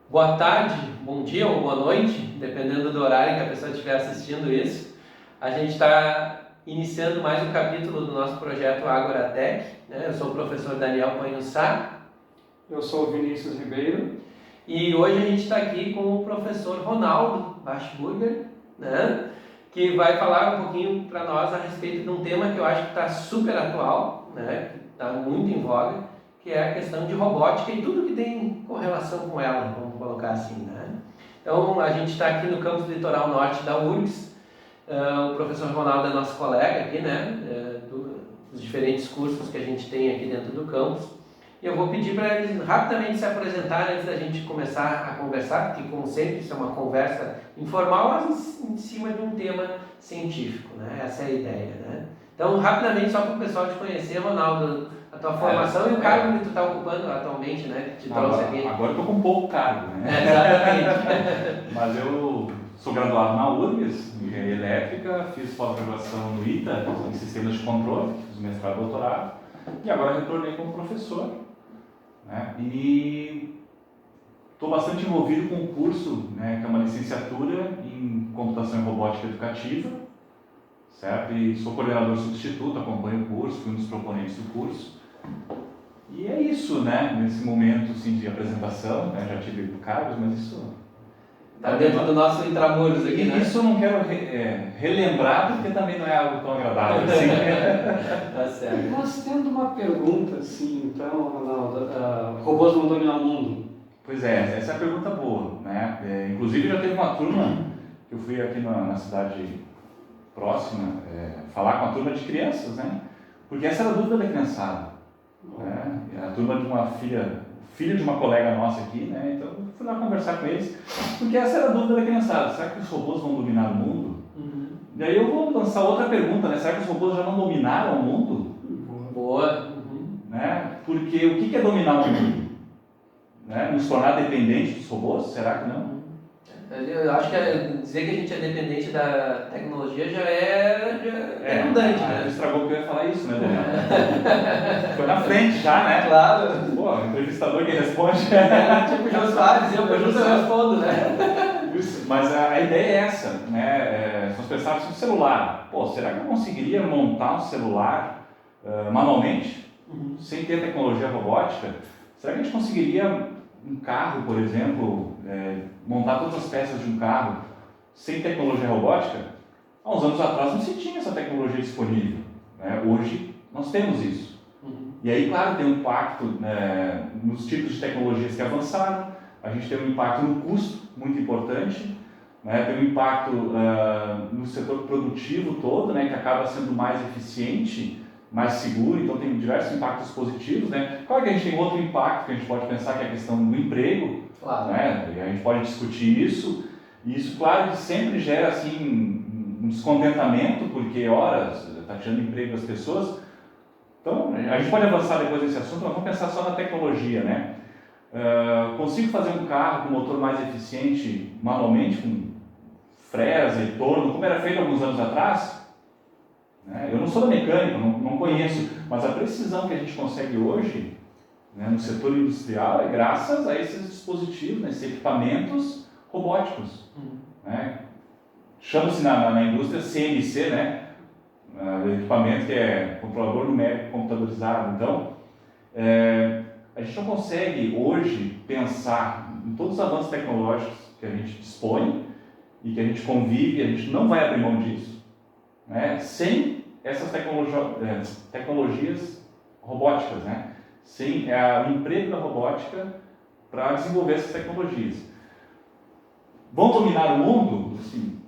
Boa tarde, bom dia ou boa noite, dependendo do horário que a pessoa estiver assistindo isso. A gente está iniciando mais um capítulo do nosso projeto Agoratech, né? Eu sou o professor Daniel Panhussá. Eu sou o Vinícius Ribeiro. E hoje a gente está aqui com o professor Ronaldo Bachburger, né? Que vai falar um pouquinho para nós a respeito de um tema que eu acho que está super atual, né? Que está muito em voga, que é a questão de robótica e tudo que tem correlação com ela, vamos colocar assim, né? Então, a gente está aqui no campus litoral norte da URGS, o professor Ronaldo é nosso colega aqui, né? Dos diferentes cursos que a gente tem aqui dentro do campus. E eu vou pedir para eles rapidamente se apresentarem antes da gente começar a conversar, porque, como sempre, isso é uma conversa informal, mas em cima de um tema científico, né? Essa é a ideia, né? Então, rapidamente, só para o pessoal te conhecer, Ronaldo, a tua formação e o cargo que tu está ocupando atualmente, né? Que te trouxe aqui. Agora eu estou com pouco cargo, né? Exatamente. Mas eu sou graduado na URGS, em Engenharia Elétrica, fiz pós-graduação no ITA, em Sistemas de Controle, fiz mestrado e doutorado, e agora retornei como professor, né? E estou bastante envolvido com um curso, né, que é uma licenciatura em Computação e Robótica Educativa, certo? E sou coordenador substituto, acompanho o curso, fui um dos proponentes do curso. E é isso, né? Nesse momento assim, de apresentação, né? Já tive cargos, mas isso... Está dentro do nosso intramuros aqui, né? Isso eu não quero relembrar, porque também não é algo tão agradável assim. Tá certo. Mas tendo uma pergunta, assim, então, Ronaldo, robôs vão dominar o mundo? Pois é, essa é a pergunta boa, né? Inclusive já teve uma turma, que eu fui aqui na cidade próxima, falar com a turma de crianças, né? Porque essa era a dúvida da criançada. Né? A turma de uma filho de uma colega nossa aqui, né? Então eu fui lá conversar com eles, porque essa era a dúvida da criançada: será que os robôs vão dominar o mundo? Daí eu vou lançar outra pergunta, né? Será que os robôs já não dominaram o mundo? Boa. Né? Porque o que é dominar o mundo? Né? Nos tornar dependentes dos robôs? Será que não? Eu acho que dizer que a gente é dependente da tecnologia já é redundante, né? Estragou que eu ia falar isso, né, Daniel? Foi na frente já, né? Claro. Pô, o entrevistador que responde. Tipo o Jô Soares, eu respondo, né? Isso, mas a ideia é essa, né? Se nós pensarmos no celular, pô, será que eu conseguiria montar um celular manualmente, sem ter tecnologia robótica? Será que a gente conseguiria um carro, por exemplo, montar todas as peças de um carro sem tecnologia robótica? Há uns anos atrás não se tinha essa tecnologia disponível, né? Hoje nós temos isso. E aí, claro, tem um impacto, né, nos tipos de tecnologias que avançaram, a gente tem um impacto no custo muito importante, né? Tem um impacto no setor produtivo todo, né, que acaba sendo mais eficiente, mais seguro, então tem diversos impactos positivos, né? Claro que a gente tem outro impacto que a gente pode pensar, que é a questão do emprego, claro, né? E a gente pode discutir isso, e isso, claro, que sempre gera, assim, um descontentamento, porque, ora, está tirando emprego das pessoas. Então, a gente pode avançar depois nesse assunto, mas vamos pensar só na tecnologia, né? Consigo fazer um carro com motor mais eficiente manualmente, com fresa e torno, como era feito alguns anos atrás? Eu não sou da mecânica, não conheço, mas a precisão que a gente consegue hoje, né, no setor industrial é graças a esses dispositivos, né, esses equipamentos robóticos. Né? Chama-se na indústria CNC, né, o equipamento que é controlador numérico computadorizado. Então, a gente não consegue hoje pensar em todos os avanços tecnológicos que a gente dispõe e que a gente convive, a gente não vai abrir mão disso, né, sem essas tecnologias robóticas, né? Sem o emprego da robótica para desenvolver essas tecnologias. Vão dominar o mundo? Assim,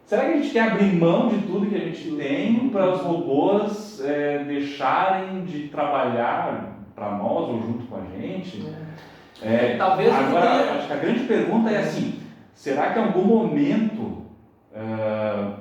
será que a gente quer abrir mão de tudo que a gente tem para os robôs deixarem de trabalhar para nós ou junto com a gente? Talvez agora, acho que a grande pergunta é assim: será que em algum momento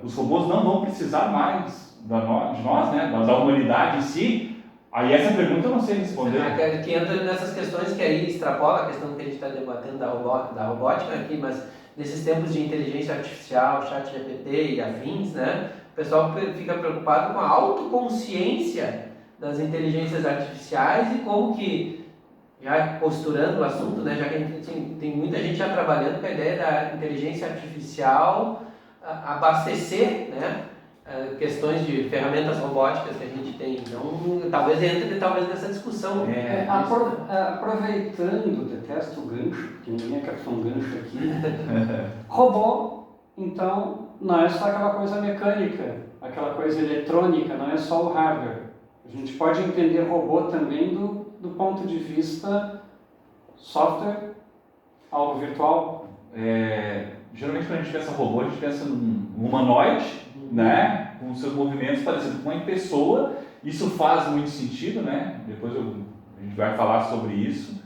os robôs não vão precisar mais de nós, né, da humanidade em si? Aí essa pergunta eu não sei responder. Que entra nessas questões que aí extrapola a questão que a gente está debatendo da robótica aqui, mas nesses tempos de inteligência artificial, chat GPT e afins, né, o pessoal fica preocupado com a autoconsciência das inteligências artificiais e como que já costurando o assunto, né, já que a gente tem muita gente já trabalhando com a ideia da inteligência artificial abastecer, né, questões de ferramentas robóticas que a gente tem. Então, talvez entre nessa discussão. Aproveitando, detesto o gancho, porque ninguém quer um gancho aqui. Robô, então, não é só aquela coisa mecânica, aquela coisa eletrônica, não é só o hardware. A gente pode entender robô também do ponto de vista software, algo virtual. Geralmente quando a gente pensa em robô, a gente pensa num humanoide, né, com seus movimentos parecidos com uma pessoa. Isso faz muito sentido, né? Depois a gente vai falar sobre isso.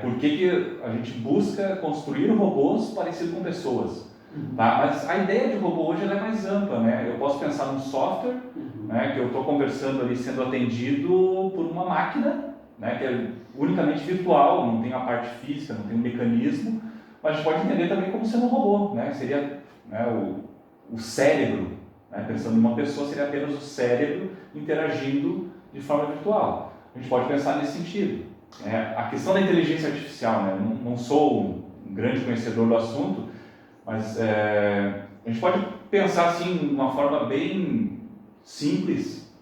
Por que a gente busca construir robôs parecidos com pessoas? Tá? Mas a ideia de robô hoje ela é mais ampla, né? Eu posso pensar num software, né, que eu estou conversando ali sendo atendido por uma máquina, né, que é unicamente virtual, não tem a parte física, não tem um mecanismo, mas a gente pode entender também como sendo um robô, né? Seria, né, o cérebro, né? Pensando em uma pessoa, seria apenas o cérebro interagindo de forma virtual. A gente pode pensar nesse sentido. A questão da inteligência artificial, né? Eu não sou um grande conhecedor do assunto, mas a gente pode pensar assim, de uma forma bem simples.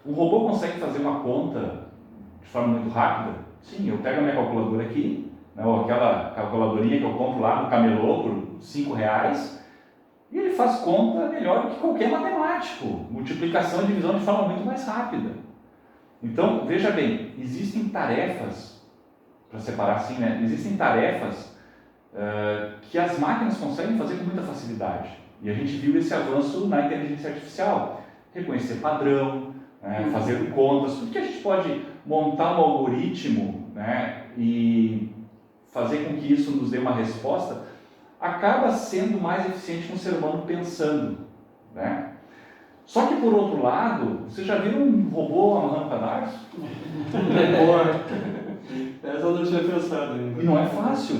O robô consegue fazer uma conta de forma muito rápida? Sim, eu pego a minha calculadora aqui, né, ou aquela calculadorinha que eu compro lá no camelô por R$5, e ele faz conta melhor do que qualquer matemático. Multiplicação e divisão de forma muito mais rápida. Então, veja bem, existem tarefas, para separar assim, né, existem tarefas que as máquinas conseguem fazer com muita facilidade. E a gente viu esse avanço na inteligência artificial. Reconhecer padrão, fazer contas, tudo que a gente pode montar um algoritmo, né, e fazer com que isso nos dê uma resposta, acaba sendo mais eficiente que um ser humano pensando, né? Só que por outro lado, você já viu um robô amarrando cadarço? Essa eu não tinha pensado ainda. E não é fácil.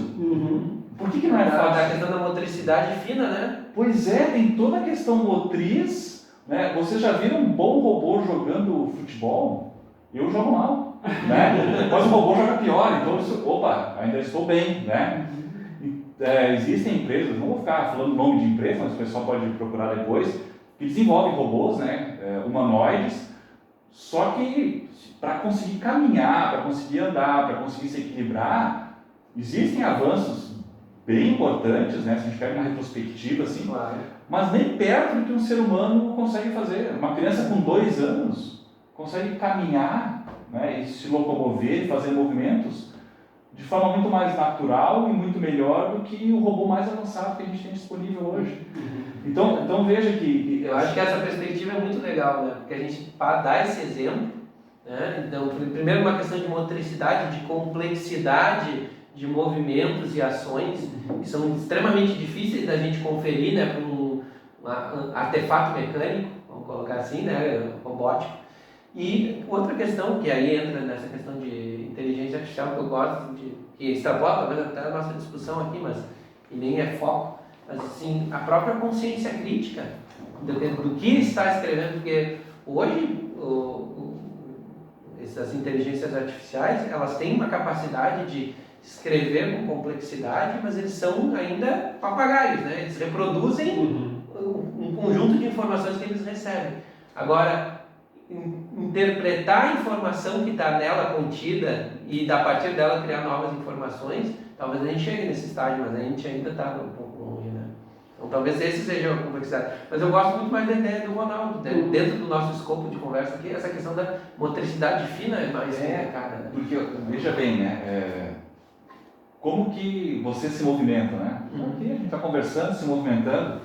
Por que não é fácil? A questão da motricidade fina, né? Pois tem toda a questão motriz, né? Você já viu um bom robô jogando futebol? Eu jogo mal, né? Mas o robô joga pior, então ainda estou bem, né? Existem empresas, não vou ficar falando o nome de empresa, mas o pessoal pode procurar depois, que desenvolvem robôs, né, humanoides, só que para conseguir caminhar, para conseguir andar, para conseguir se equilibrar, existem avanços bem importantes, né, se a gente pega uma retrospectiva assim, Claro. Mas nem perto do que um ser humano consegue fazer. Uma criança com 2 anos consegue caminhar, né, e se locomover, fazer movimentos de forma muito mais natural e muito melhor do que o robô mais avançado que a gente tem disponível hoje. Então veja que... Eu acho que essa perspectiva é muito legal, né? Porque a gente dá esse exemplo, né? Então, primeiro uma questão de motricidade, de complexidade de movimentos e ações que são extremamente difíceis da gente conferir, né, para um artefato mecânico, vamos colocar assim, né, robótico. E outra questão que aí entra nessa questão de inteligência artificial que eu gosto de, que extrapola talvez até a nossa discussão aqui, mas que nem é foco, mas assim, a própria consciência crítica do que está escrevendo, porque hoje essas inteligências artificiais, elas têm uma capacidade de escrever com complexidade, mas eles são ainda papagaios, né? Eles reproduzem um conjunto de informações que eles recebem. Agora, interpretar a informação que está nela contida e a partir dela criar novas informações, talvez a gente chegue nesse estágio, mas a gente ainda está um pouco longe, né? Então talvez esse seja a complexidade. Mas eu gosto muito mais da ideia do Ronaldo, dentro do nosso escopo de conversa aqui, essa questão da motricidade fina é mais complicada, né? Porque, veja bem, né? Como que você se movimenta, né? Aqui a gente está conversando, se movimentando.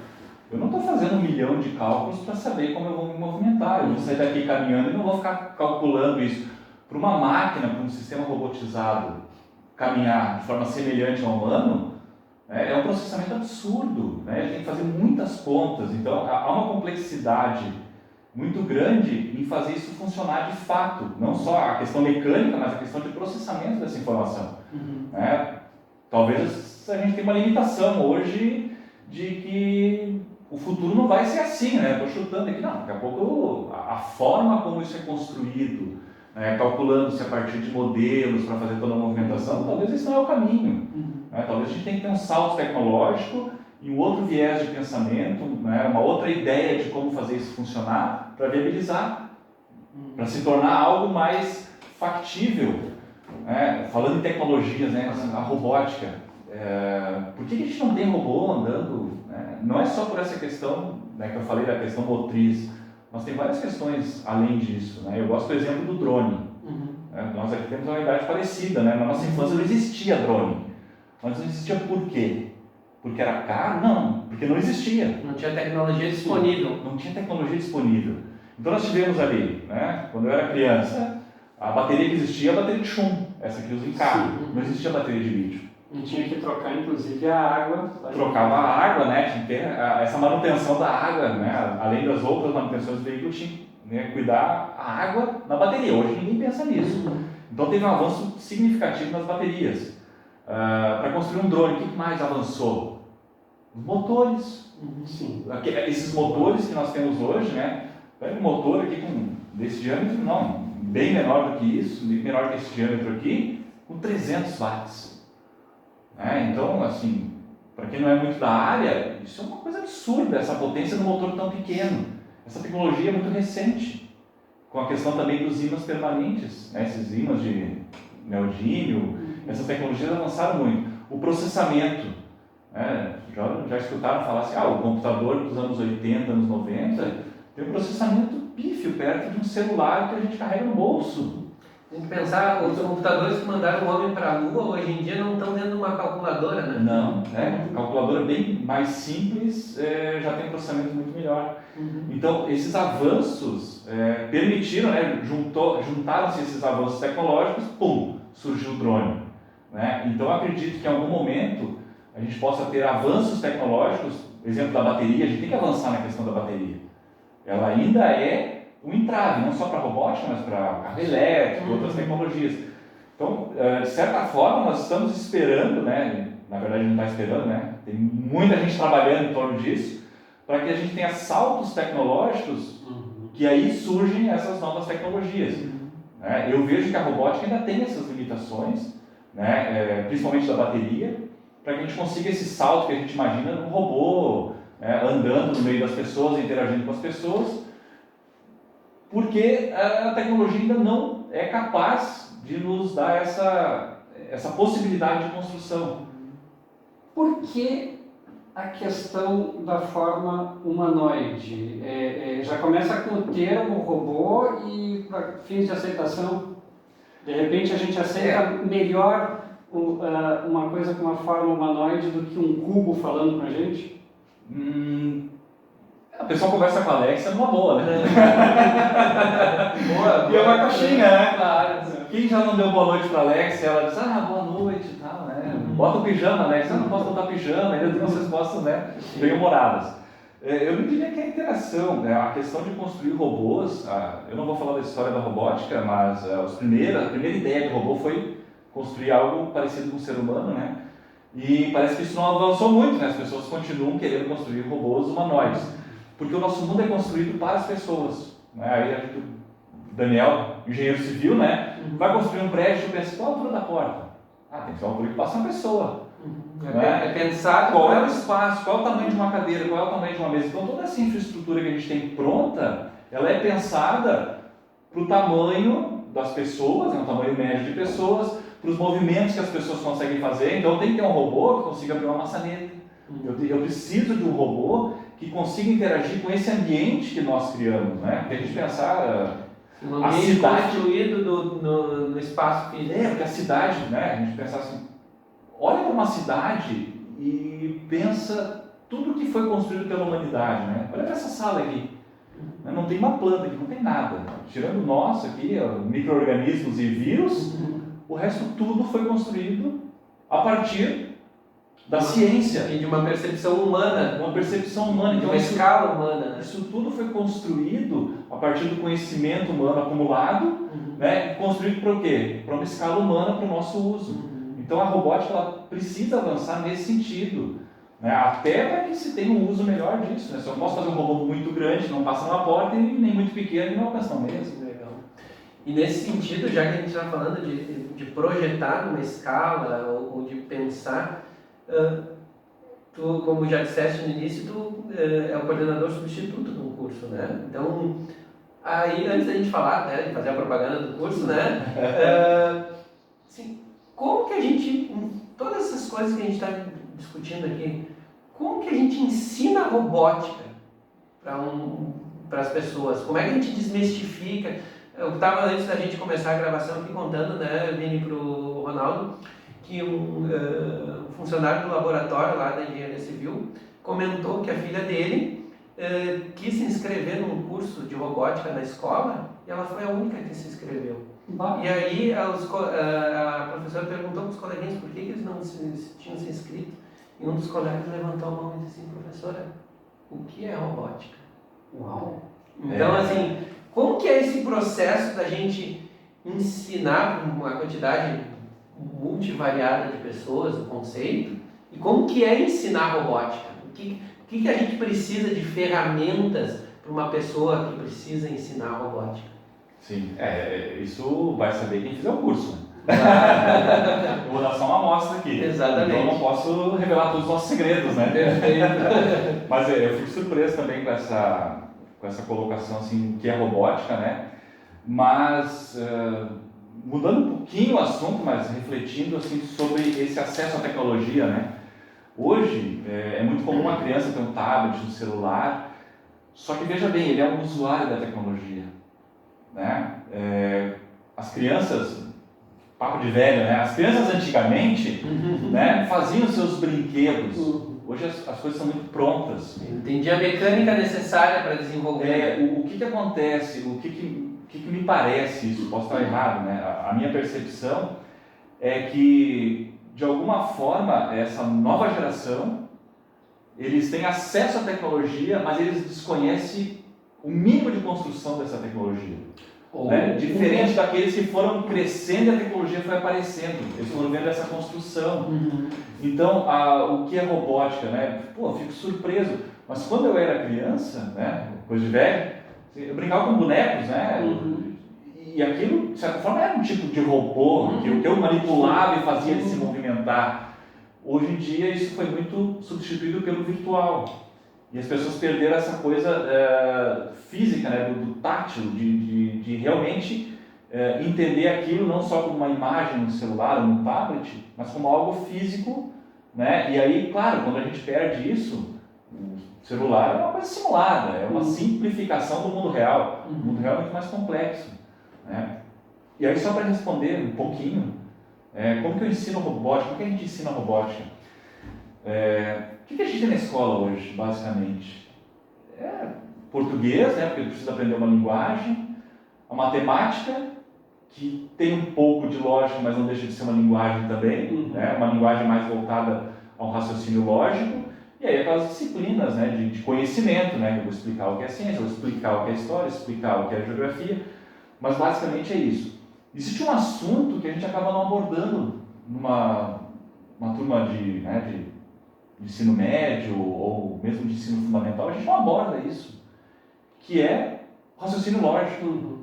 Eu não estou fazendo 1 milhão de cálculos para saber como eu vou me movimentar. Eu vou sair daqui caminhando e não vou ficar calculando isso. Para uma máquina, para um sistema robotizado caminhar de forma semelhante ao humano, é um processamento absurdo, né? Ele tem que fazer muitas contas. Então, há uma complexidade muito grande em fazer isso funcionar de fato. Não só a questão mecânica, mas a questão de processamento dessa informação. Né? Talvez a gente tenha uma limitação hoje de que o futuro não vai ser assim, né? Estou chutando aqui, não. Daqui a pouco a forma como isso é construído, calculando-se a partir de modelos para fazer toda a movimentação, talvez esse não é o caminho. Talvez a gente tenha que ter um salto tecnológico e um outro viés de pensamento, uma outra ideia de como fazer isso funcionar para viabilizar, para se tornar algo mais factível. Falando em tecnologias, a robótica, por que a gente não tem robô andando? Não é só por essa questão que eu falei da questão motriz, mas tem várias questões além disso. Eu gosto do exemplo do drone. Nós aqui temos uma realidade parecida. Na nossa infância não existia drone. Mas não existia por quê? Porque era caro? Não, porque não existia. Não tinha tecnologia disponível. Não tinha tecnologia disponível. Então nós tivemos ali, quando eu era criança, a bateria que existia é a bateria de chumbo, essa que usa em carro. Não existia bateria de lítio. E tinha que trocar, inclusive, a água. Trocava a água, tinha que ter essa manutenção da água, além das outras manutenções do veículo, tinha que cuidar a água na bateria. Hoje ninguém pensa nisso. Então teve um avanço significativo nas baterias. Para construir um drone, o que mais avançou? Os motores. Sim. Esses motores que nós temos hoje, pega um motor aqui desse diâmetro, não, bem menor do que isso, bem menor que esse diâmetro aqui, com 300 watts. Então, assim, para quem não é muito da área, isso é uma coisa absurda, essa potência do motor tão pequeno. Essa tecnologia é muito recente, com a questão também dos ímãs permanentes, esses ímãs de neodímio, essas tecnologias avançaram muito. O processamento, já escutaram falar assim, o computador dos anos 80, anos 90, tem um processamento pífio perto de um celular que a gente carrega no bolso. Tem que pensar, os computadores que mandaram o homem para a Lua, hoje em dia não estão dentro de uma calculadora, Não, calculadora bem mais simples, já tem um processamento muito melhor. Então, esses avanços permitiram, juntaram-se esses avanços tecnológicos, surgiu o drone. Então, eu acredito que em algum momento a gente possa ter avanços tecnológicos, exemplo da bateria, a gente tem que avançar na questão da bateria. Ela ainda é um entrave, não só para robótica, mas para carro elétrico, outras tecnologias. Então, de certa forma, nós estamos esperando, na verdade não está esperando, tem muita gente trabalhando em torno disso, para que a gente tenha saltos tecnológicos que aí surgem essas novas tecnologias. Eu vejo que a robótica ainda tem essas limitações, principalmente da bateria, para que a gente consiga esse salto que a gente imagina no robô, andando no meio das pessoas, interagindo com as pessoas, porque a tecnologia ainda não é capaz de nos dar essa possibilidade de construção. Por que a questão da forma humanoide? Já começa com o termo robô e para fins de aceitação, de repente a gente aceita melhor uma coisa com uma forma humanoide do que um cubo falando com a gente? A pessoa conversa com a Alexa numa boa, Boa, e é uma caixinha, Claro. Quem já não deu boa noite para a Alexa, ela diz, boa noite e tal, Bota o pijama, Alexa, eu não posso botar pijama, ainda tem umas respostas, bem humoradas. Eu não diria que é a interação, a questão de construir robôs, eu não vou falar da história da robótica, mas a primeira ideia do robô foi construir algo parecido com o ser humano, E parece que isso não avançou muito, As pessoas continuam querendo construir robôs humanoides. Porque o nosso mundo é construído para as pessoas. Aí o Daniel, engenheiro civil, vai construir um prédio e pensa, qual a altura da porta? Tem que ser uma altura que passa uma pessoa. É pensado qual é o espaço, qual é o tamanho de uma cadeira, qual é o tamanho de uma mesa. Então toda essa infraestrutura que a gente tem pronta, ela é pensada para o tamanho das pessoas, um tamanho médio de pessoas, para os movimentos que as pessoas conseguem fazer. Então tem que ter um robô que consiga abrir uma maçaneta. Eu preciso de um robô que consiga interagir com esse ambiente que nós criamos, Porque a gente pensar um ambiente construído no espaço físico. Porque a cidade, a gente pensar assim, olha para uma cidade e pensa tudo que foi construído pela humanidade, Olha para essa sala aqui, não tem uma planta aqui, não tem nada, tirando nós aqui, micro-organismos e vírus, o resto tudo foi construído a partir da ciência. E de uma percepção humana. Uma percepção humana. De uma escala humana. Isso tudo foi construído a partir do conhecimento humano acumulado, construído para o quê? Para uma escala humana, para o nosso uso. Então a robótica ela precisa avançar nesse sentido, até para que se tenha um uso melhor disso. Se eu não posso fazer um robô muito grande, que não passa na porta, e nem muito pequeno, e não alcança na mesa. Legal. E nesse sentido, já que a gente está falando de projetar numa escala ou de pensar, tu, como já disseste no início, tu é o coordenador substituto do curso, né? Então, aí antes da gente falar, né, de fazer a propaganda do curso, né? Assim, como que a gente, todas essas coisas que a gente está discutindo aqui, como que a gente ensina a robótica para as pessoas? Como é que a gente desmistifica? Eu estava, antes da gente começar a gravação aqui, contando, né, Vini, para o Ronaldo, que um funcionário do laboratório lá da Engenharia Civil comentou que a filha dele quis se inscrever num curso de robótica na escola e ela foi a única que se inscreveu. E aí a professora perguntou para os coleguinhas por que eles não tinham se inscrito. E um dos colegas levantou a mão e disse assim: professora, o que é robótica? Uau! Então, assim, como que é esse processo da gente ensinar uma quantidade multivariada de pessoas o conceito? E como que é ensinar robótica? O que a gente precisa de ferramentas para uma pessoa que precisa ensinar robótica? Sim, isso vai saber quem fizer o curso. Eu vou dar só uma amostra aqui. Exatamente. Então eu não posso revelar todos os nossos segredos, né? Perfeito. Mas eu fico surpreso também com essa colocação assim, que é robótica, né? Mas mudando um pouquinho o assunto, mas refletindo assim, sobre esse acesso à tecnologia, né? Hoje é muito comum uma criança ter um tablet, um celular, só que veja bem, ele é um usuário da tecnologia, né? As crianças, papo de velho, né? As crianças antigamente, né, faziam seus brinquedos. Hoje as coisas são muito prontas. Entendi a mecânica necessária para desenvolver. O que acontece, o que me parece isso, posso estar errado, né? A minha percepção é que, de alguma forma, essa nova geração, eles têm acesso à tecnologia, mas eles desconhecem o mínimo de construção dessa tecnologia. Né? Diferente daqueles que foram crescendo e a tecnologia foi aparecendo, eles foram vendo essa construção. Então, o que é robótica, né? Pô, eu fico surpreso, mas quando eu era criança, né, coisa de velho, eu brincava com bonecos, né? E aquilo, de certa forma, era um tipo de robô que eu manipulava e fazia ele se movimentar. Hoje em dia, isso foi muito substituído pelo virtual. E as pessoas perderam essa coisa física, né, do tátil, de realmente entender aquilo não só como uma imagem no celular ou no tablet, mas como algo físico, né? E aí, claro, quando a gente perde isso, o celular é uma coisa simulada, é uma simplificação do mundo real. O mundo real é muito mais complexo, né? E aí, só para responder um pouquinho, como que eu ensino robótica? Como que a gente ensina robótica? O que a gente tem na escola hoje, basicamente? Português, né, porque precisa aprender uma linguagem, a matemática, que tem um pouco de lógica, mas não deixa de ser uma linguagem também, né, uma linguagem mais voltada ao raciocínio lógico, e aí aquelas disciplinas, né, de conhecimento, né, que eu vou explicar o que é ciência, vou explicar o que é história, explicar o que é geografia, mas basicamente é isso. Existe um assunto que a gente acaba não abordando numa turma de ensino médio ou mesmo de ensino fundamental, a gente não aborda isso, que é raciocínio lógico.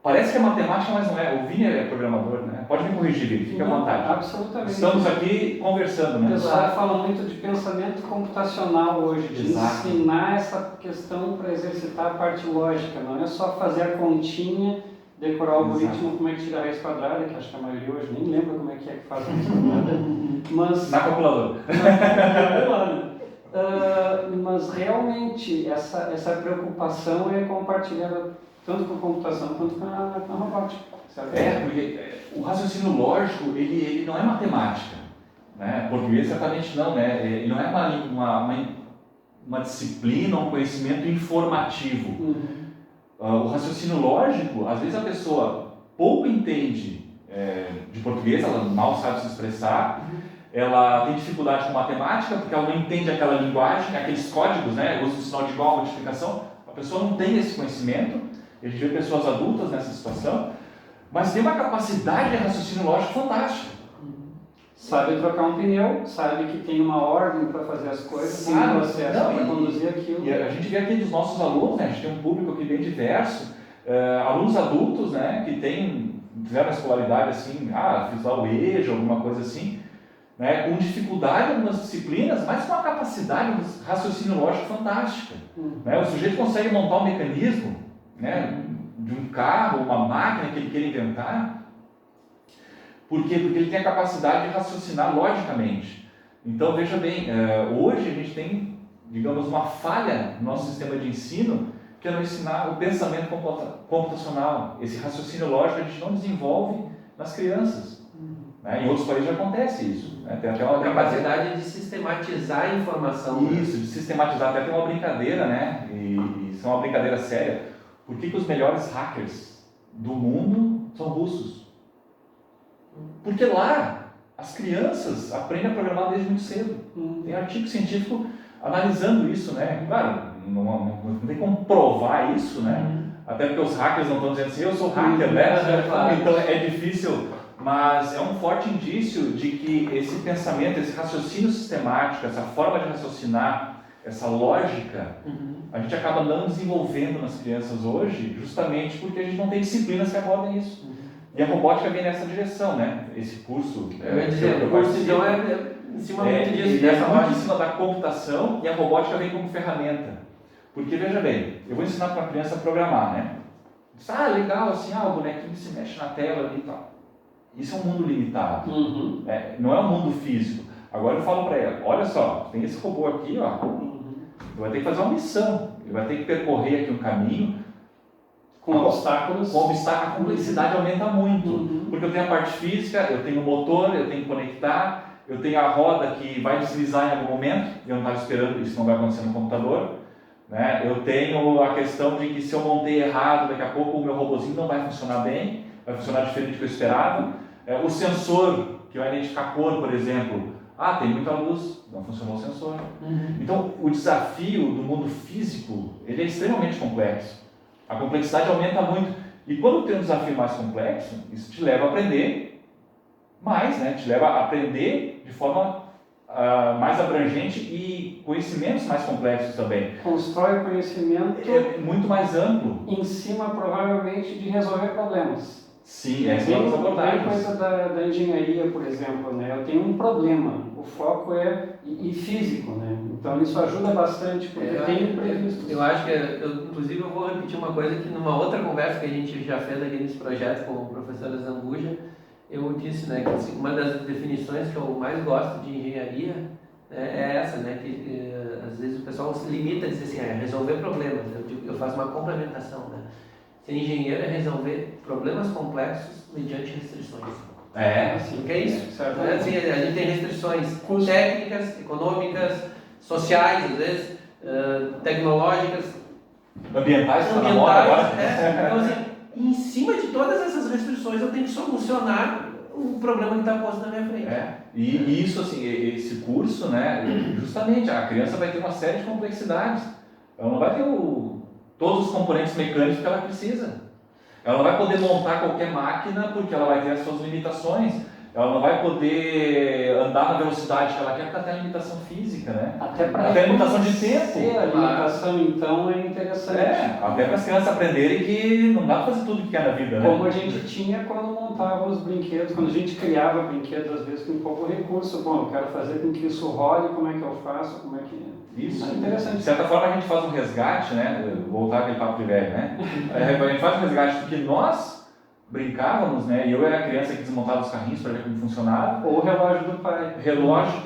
Parece que é matemática, mas não é. O Vini é programador, né? Pode me corrigir, Vini, fica à vontade. Absolutamente. Estamos aqui conversando, né? O pessoal fala muito de pensamento computacional hoje, de ensinar essa questão para exercitar a parte lógica, não é só fazer a continha, decorar o algoritmo, como é que tira a raiz quadrada, que acho que a maioria hoje nem lembra como é que faz a raiz quadrada. Mas, na calculadora. Mas realmente essa preocupação é compartilhada tanto com a computação quanto com a robótica. Porque o raciocínio lógico, ele não é matemática, né? Português certamente não, né? Ele não é uma disciplina, um conhecimento informativo. O raciocínio lógico, às vezes a pessoa pouco entende de português, ela mal sabe se expressar, ela tem dificuldade com matemática, porque ela não entende aquela linguagem, aqueles códigos, né? Usa o sinal de igual, multiplicação, a pessoa não tem esse conhecimento, a gente vê pessoas adultas nessa situação, mas tem uma capacidade de raciocínio lógico fantástica. Sabe trocar um pneu, sabe que tem uma ordem para fazer as coisas, tem um processo para conduzir aquilo. E a gente vê aqui dos nossos alunos, né? A gente tem um público aqui bem diverso, Alunos adultos, né, que fizeram a escolaridade assim, fiz lá o EJA, alguma coisa assim, né, com dificuldade em algumas disciplinas, mas com uma capacidade de raciocínio lógico fantástica. Né? O sujeito consegue montar um mecanismo, né, de um carro, uma máquina que ele queira inventar. Por quê? Porque ele tem a capacidade de raciocinar logicamente. Então, veja bem, hoje a gente tem, digamos, uma falha no nosso sistema de ensino, que é não ensinar o pensamento computacional. Esse raciocínio lógico a gente não desenvolve nas crianças. Né? Em outros países já acontece isso. Né? Tem até uma capacidade de sistematizar a informação. Isso, de sistematizar. Até tem uma brincadeira, né? E isso é uma brincadeira séria. Por que os melhores hackers do mundo são russos? Porque lá as crianças aprendem a programar desde muito cedo. Tem artigo científico analisando isso, né? Claro, não tem como provar isso, né? Até porque os hackers não estão dizendo assim, eu sou hacker, né? Então é difícil, mas é um forte indício de que esse pensamento, esse raciocínio sistemático, essa forma de raciocinar, essa lógica, a gente acaba não desenvolvendo nas crianças hoje, justamente porque a gente não tem disciplinas que abordem isso. E a robótica vem nessa direção, né? Esse curso... Eu ia dizer, o curso então é em cima muito disso, dessa muito em cima da computação, e a robótica vem como ferramenta. Porque, veja bem, eu vou ensinar para a criança a programar, né? Legal, assim, o bonequinho se mexe na tela ali e tal. Isso é um mundo limitado, não é um mundo físico. Agora eu falo para ela, olha só, tem esse robô aqui, ó, ele vai ter que fazer uma missão, ele vai ter que percorrer aqui um caminho, com obstáculos. A complexidade aumenta muito, porque eu tenho a parte física, eu tenho o motor, eu tenho que conectar, eu tenho a roda que vai deslizar em algum momento, eu não estava esperando, isso não vai acontecer no computador, né? Eu tenho a questão de que se eu montei errado, daqui a pouco o meu robozinho não vai funcionar bem, vai funcionar diferente do que eu esperava. O sensor, que vai identificar cor, por exemplo, tem muita luz, não funcionou o sensor. Então, o desafio do mundo físico, ele é extremamente complexo. A complexidade aumenta muito. E quando tem um desafio mais complexo, isso te leva a aprender mais, né? Te leva a aprender de forma mais abrangente e conhecimentos mais complexos também. Constrói conhecimento muito mais amplo. em cima, provavelmente, de resolver problemas. Sim, essa é uma das abordagens. coisa da engenharia, por exemplo, né? Eu tenho um problema, o foco é físico, né? Então isso ajuda bastante, porque tem imprevistos. Eu acho que, inclusive, eu vou repetir uma coisa que numa outra conversa que a gente já fez aqui nesse projeto com o professor Zambuja, eu disse, né, que assim, uma das definições que eu mais gosto de engenharia, né, é essa, né, que às vezes o pessoal se limita a dizer assim, resolver problemas. Eu faço uma complementação, né? Ser engenheiro é resolver problemas complexos mediante restrições. Assim, que é isso. Certo. Assim, a gente tem restrições técnicas, econômicas, sociais, às vezes, tecnológicas, ambientais. Então, assim, em cima de todas essas restrições, eu tenho que solucionar o problema que está posto na minha frente. E isso, assim, esse curso, né, justamente, a criança vai ter uma série de complexidades. Ela não vai ter todos os componentes mecânicos que ela precisa. Ela não vai poder montar qualquer máquina porque ela vai ter as suas limitações. Ela não vai poder andar na velocidade que ela quer porque ela tem a limitação física, né? Até para a limitação de tempo. A limitação, então, é interessante. Até para as crianças aprenderem que não dá para fazer tudo o que quer na vida, né? Como a gente tinha quando montava os brinquedos, quando a gente criava brinquedos, às vezes com pouco recurso. Bom, eu quero fazer com que isso role, como é que eu faço, como é que... Isso. É interessante. De certa forma, a gente faz um resgate, né? Voltar aquele papo de velho, né? A gente faz um resgate do que nós brincávamos, né? E eu era a criança que desmontava os carrinhos para ver como funcionava. Ou o relógio do pai. Relógio,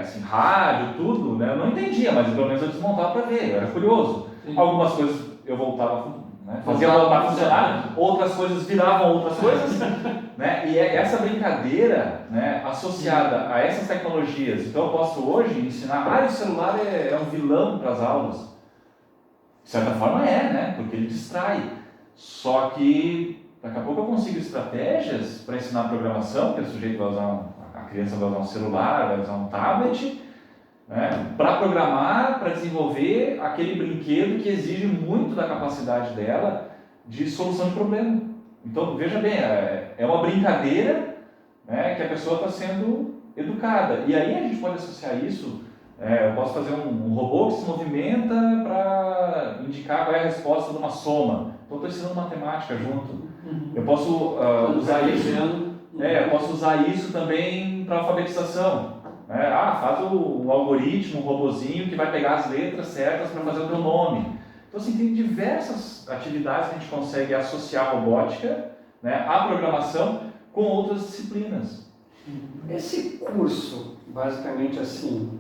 assim, rádio, tudo, né? Eu não entendia, mas pelo menos eu desmontava para ver, eu era curioso. Sim. Algumas coisas eu voltava, né? Fazia voltar a funcionar, outras coisas viravam outras coisas, né? E essa brincadeira, né, associada a essas tecnologias. Então eu posso hoje ensinar, o celular é um vilão para as aulas. De certa forma né? Porque ele distrai. Só que daqui a pouco eu consigo estratégias para ensinar programação, que o sujeito vai usar, a criança vai usar um celular, vai usar um tablet, né, para programar, para desenvolver aquele brinquedo que exige muito da capacidade dela de solução de problema. Então, veja bem, é uma brincadeira, né, que a pessoa está sendo educada. E aí a gente pode associar isso Eu posso fazer um robô que se movimenta para indicar qual é a resposta de uma soma. Então, estou ensinando matemática junto. Eu posso usar isso. Eu posso usar isso também para alfabetização. Faz um algoritmo, um robozinho que vai pegar as letras certas para fazer o teu nome. Então, assim, tem diversas atividades que a gente consegue associar a robótica, à programação com outras disciplinas. Esse curso, basicamente assim,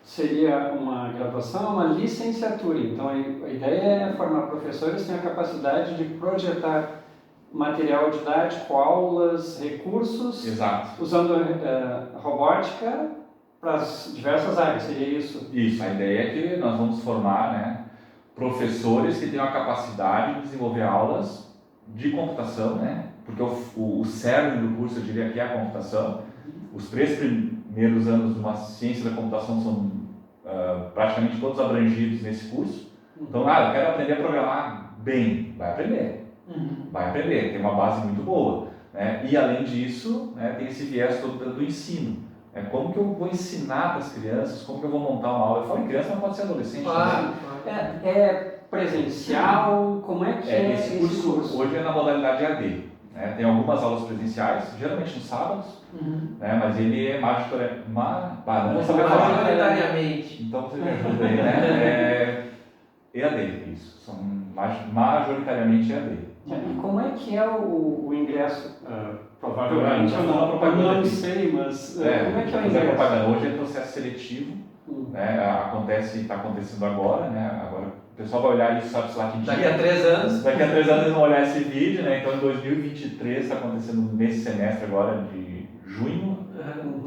seria uma graduação, uma licenciatura. Então, a ideia é formar professores que tenham a capacidade de projetar material didático, aulas, recursos, Exato. usando robótica para as diversas áreas, seria isso? Isso, a ideia é que nós vamos formar professores que tenham a capacidade de desenvolver aulas de computação, porque o cerne do curso, eu diria que é a computação. Os 3 primeiros anos de uma ciência da computação são praticamente todos abrangidos nesse curso. Então, eu quero aprender a programar bem, vai aprender. Vai aprender, tem uma base muito boa. E além disso, tem esse viés todo do ensino. Como que eu vou ensinar para as crianças, como que eu vou montar uma aula? Eu falo em criança, mas pode ser adolescente também. É presencial? Como é que é esse curso? Hoje é na modalidade EAD. Tem algumas aulas presenciais, geralmente nos sábados, mas ele é não vou saber falar. Majoritariamente. Então você me ajuda aí, EAD, isso. São majoritariamente EAD. E como é que é o ingresso? Provavelmente eu não sei, mas como é que é o ingresso? Hoje é processo seletivo, está acontecendo agora, agora o pessoal vai olhar isso, sabe lá que dia. Daqui a 3 anos. Daqui a 3 anos eles vão olhar esse vídeo, então em 2023 está acontecendo nesse semestre agora de junho.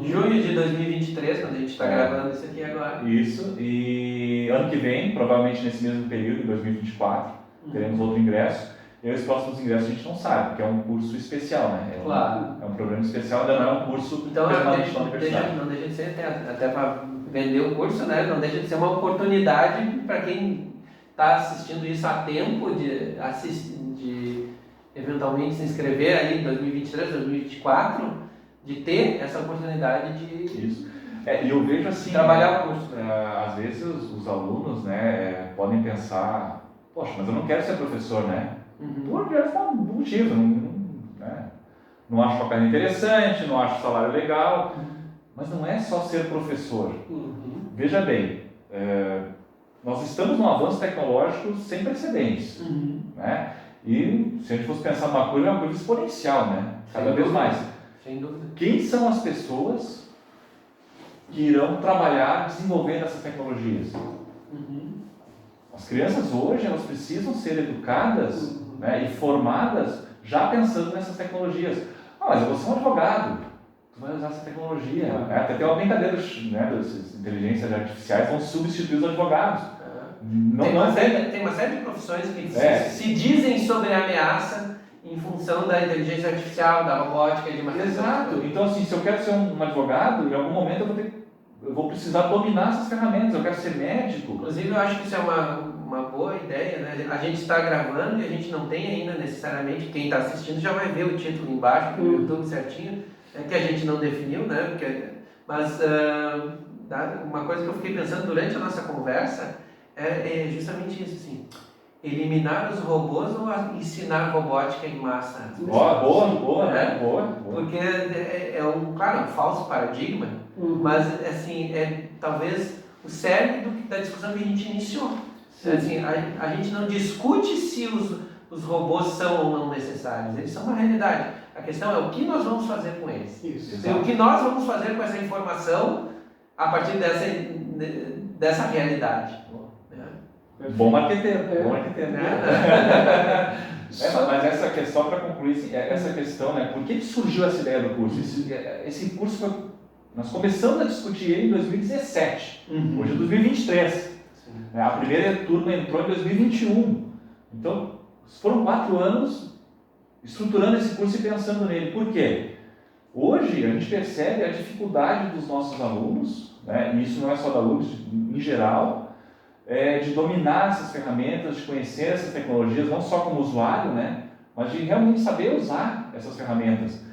Junho de 2023, quando a gente está gravando isso aqui agora. Isso, e ano que vem, provavelmente nesse mesmo período, em 2024, teremos outro ingresso. E os próximos ingressos a gente não sabe, porque é um curso especial, Claro. É um programa especial, ainda não é um curso então, permanente na universidade. Não deixa de ser, até para vender o curso, não deixa de ser uma oportunidade para quem está assistindo isso a tempo de eventualmente se inscrever aí em 2023, 2024, de ter essa oportunidade de isso. E eu vejo assim, trabalhar o curso. Às vezes os alunos podem pensar, poxa, mas eu não quero ser professor, por diversos motivos, não acho a carreira interessante, não acho o salário legal, mas não é só ser professor. Veja bem, nós estamos num avanço tecnológico sem precedentes, e se a gente fosse pensar numa curva, é uma curva exponencial, cada vez mais. Sem dúvida. Quem são as pessoas que irão trabalhar desenvolvendo essas tecnologias? As crianças hoje, elas precisam ser educadas e formadas já pensando nessas tecnologias. Mas eu vou ser um advogado, tu vai usar essa tecnologia. Até tem uma brincadeira, das inteligências artificiais vão substituir os advogados. Tem uma série de profissões que se dizem sobre a ameaça em função da inteligência artificial, da robótica e de uma Exato. Então, assim, se eu quero ser um advogado, em algum momento eu vou precisar dominar essas ferramentas. Eu quero ser médico. Inclusive, eu acho que isso é uma boa ideia, A gente está gravando e a gente não tem ainda necessariamente, quem está assistindo já vai ver o título embaixo, no YouTube certinho, que a gente não definiu, mas uma coisa que eu fiquei pensando durante a nossa conversa é justamente isso, assim. Eliminar os robôs ou ensinar robótica em massa? Boa. Porque claro, um falso paradigma, mas assim, talvez o cerne da discussão que a gente iniciou. Assim, a gente não discute se os robôs são ou não necessários, eles são uma realidade. A questão é o que nós vamos fazer com eles. Isso. O que nós vamos fazer com essa informação a partir dessa realidade. Bom marqueteiro. Mas essa questão, para concluir, essa questão, por que surgiu essa ideia do curso? Esse curso nós começamos a discutir ele em 2017, hoje é 2023. A primeira turma entrou em 2021. Então, foram 4 anos estruturando esse curso e pensando nele. Por quê? Hoje a gente percebe a dificuldade dos nossos alunos, e isso não é só de alunos, em geral, de dominar essas ferramentas, de conhecer essas tecnologias, não só como usuário, mas de realmente saber usar essas ferramentas.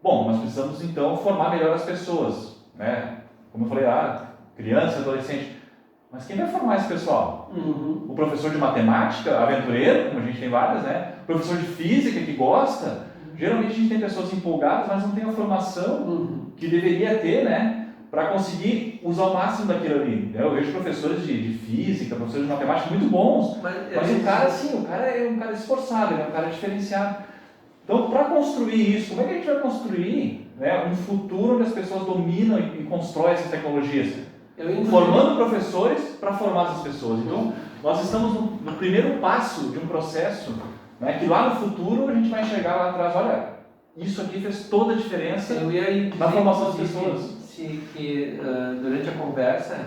Bom, nós precisamos então formar melhor as pessoas, né? Como eu falei, criança, adolescente. Mas quem vai formar esse pessoal? O professor de matemática, aventureiro, como a gente tem várias, né? O professor de física que gosta. Geralmente a gente tem pessoas empolgadas, mas não tem a formação que deveria ter, né? Para conseguir usar o máximo daquilo ali. Eu vejo professores de física, professores de matemática muito bons, mas o cara, sim, o cara é um cara esforçado, ele é um cara diferenciado. Então, para construir isso, como é que a gente vai construir, né, um futuro onde as pessoas dominam e constroem essas tecnologias? Formando professores para formar essas pessoas. Então, nós estamos no primeiro passo de um processo, né, que lá no futuro a gente vai chegar lá atrás, olha, isso aqui fez toda a diferença na formação das pessoas. Durante a conversa,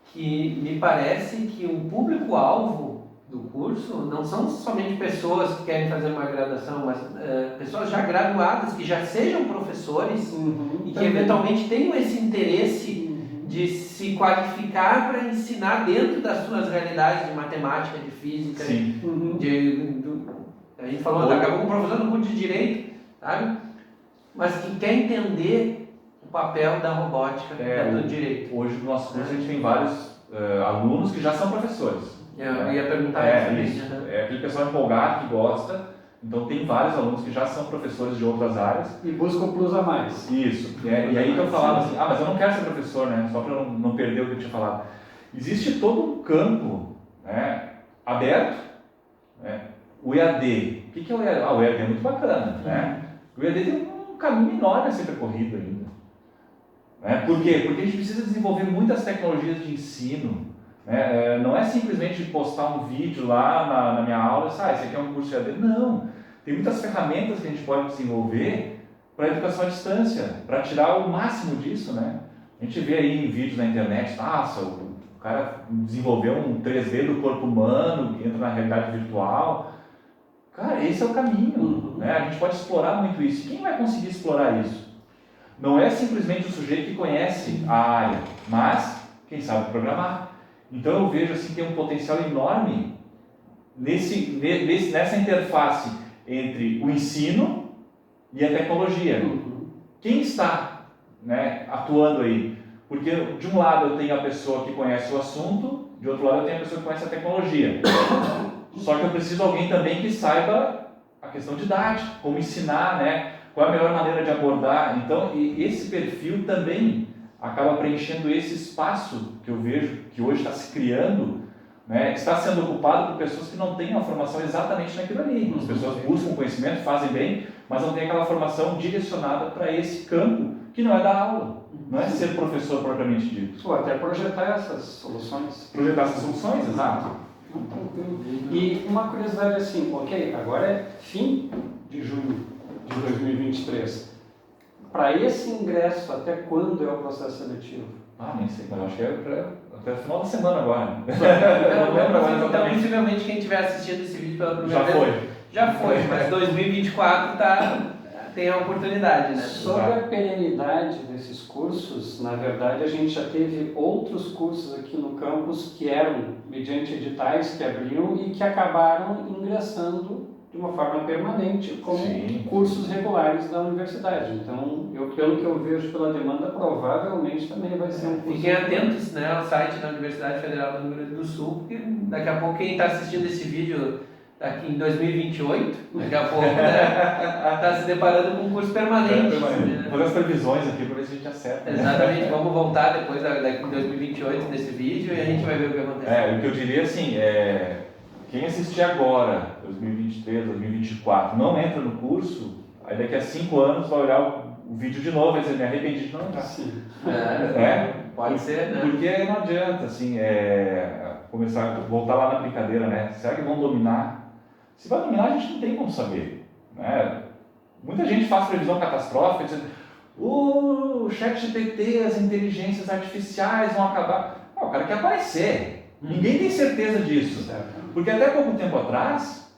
que me parece que o público-alvo do curso não são somente pessoas que querem fazer uma graduação, mas pessoas já graduadas, que já sejam professores e que eventualmente tenham esse interesse de se qualificar para ensinar dentro das suas realidades de matemática, de física. Sim. A gente falou, acabou com um professor no curso de Direito, sabe? Mas que quer entender o papel da robótica dentro do Direito. Hoje no nosso curso a gente tem vários alunos que já são professores. Eu ia perguntar isso. É aquele pessoal empolgado que gosta. Então tem vários alunos que já são professores de outras áreas. E buscam plus a mais. Isso. E aí que eu falava assim, mas eu não quero ser professor, né? Só para eu não perder o que eu tinha falado. Existe todo um campo, né, aberto, né? O EAD. O que é o EAD? O EAD é muito bacana, né? O EAD tem um caminho enorme a ser percorrido ainda. Né? Por quê? Porque a gente precisa desenvolver muitas tecnologias de ensino. Né? Não é simplesmente postar um vídeo lá na minha aula e esse aqui é um curso de EAD. Não. Tem muitas ferramentas que a gente pode desenvolver para a educação à distância, para tirar o máximo disso, né? A gente vê aí em vídeos na internet, o cara desenvolveu um 3D do corpo humano, que entra na realidade virtual. Cara, esse é o caminho, né? A gente pode explorar muito isso. Quem vai conseguir explorar isso? Não é simplesmente o sujeito que conhece a área, mas quem sabe programar. Então eu vejo assim que tem um potencial enorme nessa interface entre o ensino e a tecnologia. Quem está, né, atuando aí? Porque de um lado eu tenho a pessoa que conhece o assunto, de outro lado eu tenho a pessoa que conhece a tecnologia. Só que eu preciso de alguém também que saiba a questão didática, como ensinar, né? Qual é a melhor maneira de abordar. Então, esse perfil também acaba preenchendo esse espaço que eu vejo que hoje está se criando, né? Está sendo ocupado por pessoas que não têm uma formação exatamente naquilo ali. As pessoas buscam conhecimento, fazem bem, mas não têm aquela formação direcionada para esse campo, que não é da aula, não é ser professor propriamente dito. Ou até projetar essas soluções. Projetar essas soluções, exato. E uma curiosidade assim, ok, agora é fim de junho de 2023. Para esse ingresso, até quando é o processo seletivo? Nem sei, mas acho que é até o final da semana agora. Não lembro agora exatamente. Então, possivelmente, quem estiver assistindo esse vídeo pela primeira vez... Já foi, mas 2024 tem a oportunidade, né? Sobre a perenidade desses cursos, na verdade, a gente já teve outros cursos aqui no campus que eram mediante editais que abriam e que acabaram ingressando de uma forma permanente como cursos regulares da universidade. Então, pelo que eu vejo pela demanda, provavelmente também vai ser um curso. Fiquem atentos, né, ao site da Universidade Federal do Rio Grande do Sul, porque daqui a pouco quem está assistindo esse vídeo aqui em 2028, daqui a pouco, né, está se deparando com um curso permanente. Né? Fazer as previsões aqui para ver se a gente acerta. Exatamente, vamos voltar depois daqui em 2028 nesse vídeo e a gente vai ver o que aconteceu. O que eu diria assim, quem assistir agora, 2023, 2024, não entra no curso, aí daqui a 5 anos vai olhar o vídeo de novo e vai dizer, me arrependi de não entrar. Sim. Pode ser, né? Porque não adianta, assim, voltar lá na brincadeira, né? Será que vão dominar? Se vai dominar, a gente não tem como saber, né? Muita gente faz previsão catastrófica, dizendo, o ChatGPT, as inteligências artificiais vão acabar. O cara quer aparecer. Ninguém tem certeza disso. Porque até pouco tempo atrás,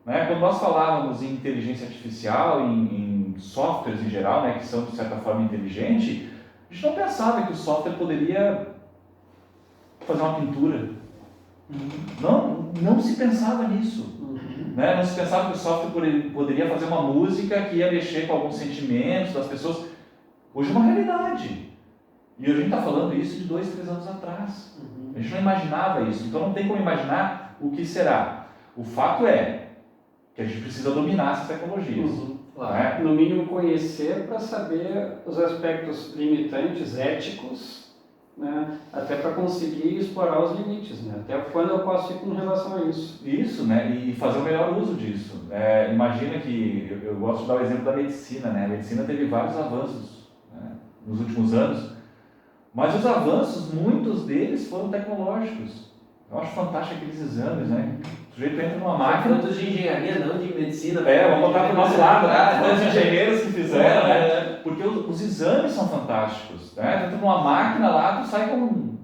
né, quando nós falávamos em inteligência artificial, em softwares em geral, né, que são de certa forma inteligentes, a gente não pensava que o software poderia fazer uma pintura. Não se pensava nisso. né? Não se pensava que o software poderia fazer uma música que ia mexer com alguns sentimentos das pessoas. Hoje é uma realidade. E a gente está falando isso de 2, 3 anos atrás. A gente não imaginava isso. Então não tem como imaginar o que será. O fato é que a gente precisa dominar essas tecnologias. Né? No mínimo conhecer para saber os aspectos limitantes, éticos, né? Até para conseguir explorar os limites, né? Até quando eu posso ir com relação a isso. Isso, né? E fazer o melhor uso disso. Imagina que, eu gosto de dar o exemplo da medicina, né? A medicina teve vários avanços, né, nos últimos anos, mas os avanços, muitos deles foram tecnológicos. Eu acho fantástico aqueles exames, né? O sujeito entra numa máquina... Tantos de engenharia, não de medicina. Vamos botar para o nosso lado, né? Os engenheiros que fizeram, né? Porque os exames são fantásticos, né? Tu entra numa máquina lá, tu sai com